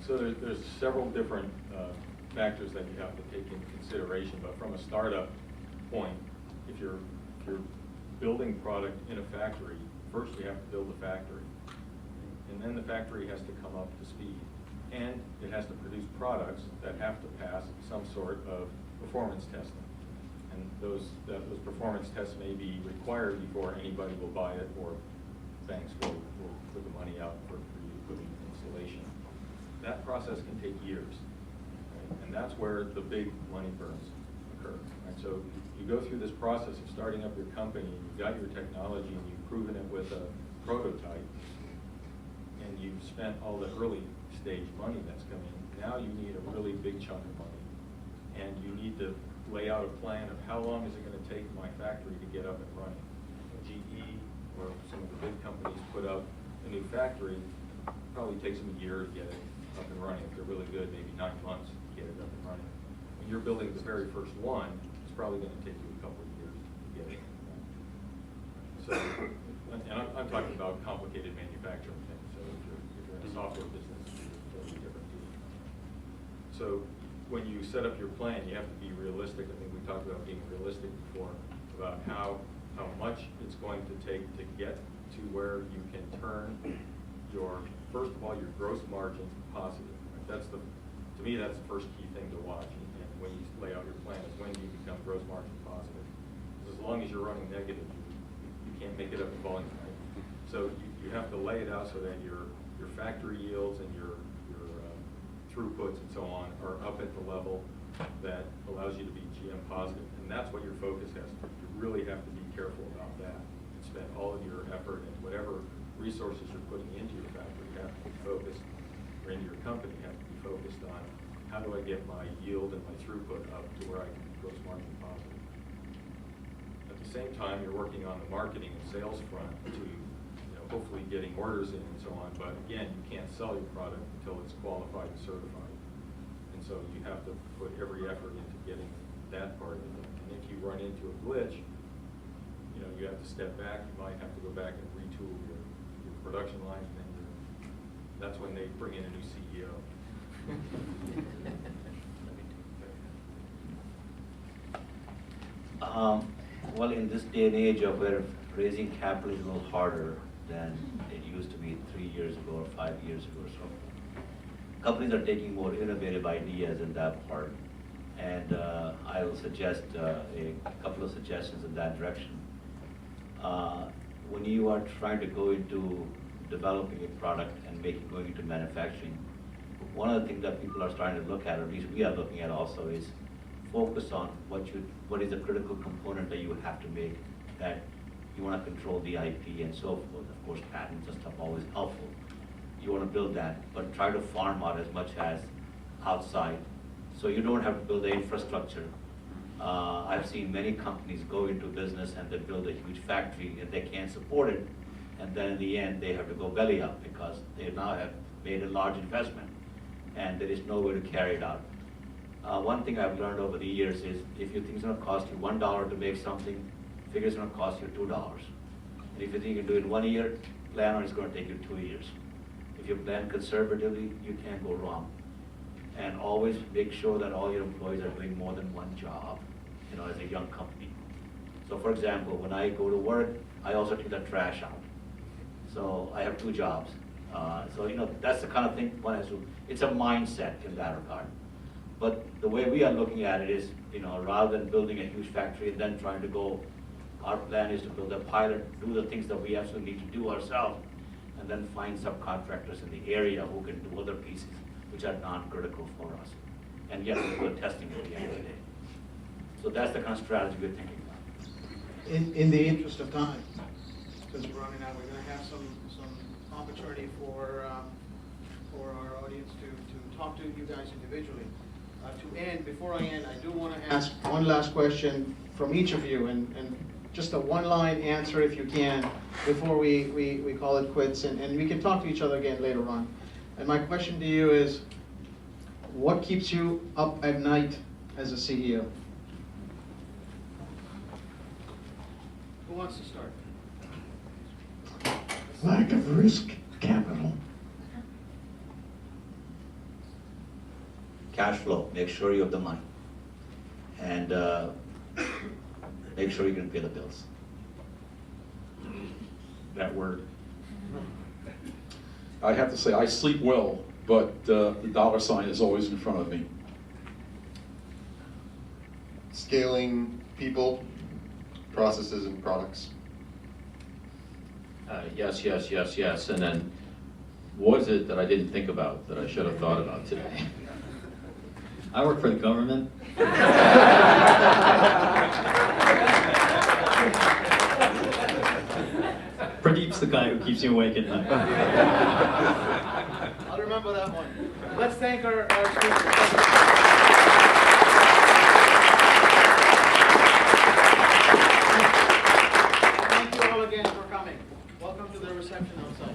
So there's several different factors that you have to take into consideration, but from a startup point, if you're building product in a factory, first you have to build the factory, and then the factory has to come up to speed, and it has to produce products that have to pass some sort of performance testing. And those performance tests may be required before anybody will buy it, or banks will put the money out for you to put in installation. That process can take years, right? And that's where the big money burns occur. Right? So you go through this process of starting up your company, and you've got your technology, and you've proven it with a prototype, and you've spent all the early stage money that's come in. Now you need a really big chunk of money, and you need to lay out a plan of how long is it going to take my factory to get up and running. GE or some of the big companies put up a new factory, probably takes them a year to get it up and running. If they're really good, maybe 9 months to get it up and running. When you're building the very first one, it's probably going to take you a couple of years to get it. So, and I'm talking about complicated manufacturing things. So if you're in a software business, it's a totally different deal. So when you set up your plan, you have to be realistic. I think we talked about being realistic before, about how much it's going to take to get to where you can turn your, first of all, your gross margin positive. That's to me, that's the first key thing to watch. And when you lay out your plan, is when do you become gross margin positive? Because as long as you're running negative, you can't make it up in volume, right? So you have to lay it out so that your factory yields and your throughputs and so on are up at the level that allows you to be GM positive. And that's what your focus has to be. You really have to be careful about that. And spend all of your effort and whatever resources you're putting into your factory have to be focused, or into your company have to be focused on how do I get my yield and my throughput up to where I can be gross margin positive. At the same time, you're working on the marketing and sales front to hopefully getting orders in and so on, but again, you can't sell your product until it's qualified and certified. And so you have to put every effort into getting that part of it. And if you run into a glitch, you have to step back. You might have to go back and retool your production line, and then that's when they bring in a new CEO. Well, in this day and age of where raising capital is a little harder than it used to be 3 years ago or 5 years ago or so, companies are taking more innovative ideas in that part. And I will suggest a couple of suggestions in that direction. When you are trying to go into developing a product and going into manufacturing, one of the things that people are starting to look at least we are looking at also, is focus on what is the critical component that you have to make, that you want to control the IP and so forth. Of course, patents and stuff are always helpful. You want to build that, but try to farm out as much as outside, so you don't have to build the infrastructure. I've seen many companies go into business and they build a huge factory and they can't support it, and then in the end they have to go belly up because they now have made a large investment and there is no way to carry it out. One thing I've learned over the years is if you think it's going to cost you $1 to make something, figure it's going to cost you $2. And if you think you can do it in 1 year, plan on it's going to take you 2 years. If you plan conservatively, you can't go wrong. And always make sure that all your employees are doing more than one job, as a young company. So for example, when I go to work, I also take the trash out. So I have 2 jobs. So that's the kind of thing one has to, it's a mindset in that regard. But the way we are looking at it is, rather than building a huge factory and then trying to go, our plan is to build a pilot, do the things that we absolutely need to do ourselves, and then find subcontractors in the area who can do other pieces which are non-critical for us. And yet we do testing at the end of the day. So that's the kind of strategy we're thinking about. In the interest of time, because we're running out, we're going to have some opportunity for our audience to talk to you guys individually. To end, before I end, I do want to ask one last question from each of you, and just a one-line answer if you can, before we call it quits, and we can talk to each other again later on. And my question to you is, what keeps you up at night as a CEO? Who wants to start? Lack of risk. capital. Cash flow, make sure you have the money. And make sure you can pay the bills. That word. I have to say, I sleep well, but the dollar sign is always in front of me. Scaling people, processes, and products. Yes, yes, yes, yes, and then what is it that I didn't think about that I should have thought about today? I work for the government. Pradeep's the guy who keeps you awake at night. I'll remember that one. Let's thank our speakers. Thank you all again for coming. Welcome to the reception outside.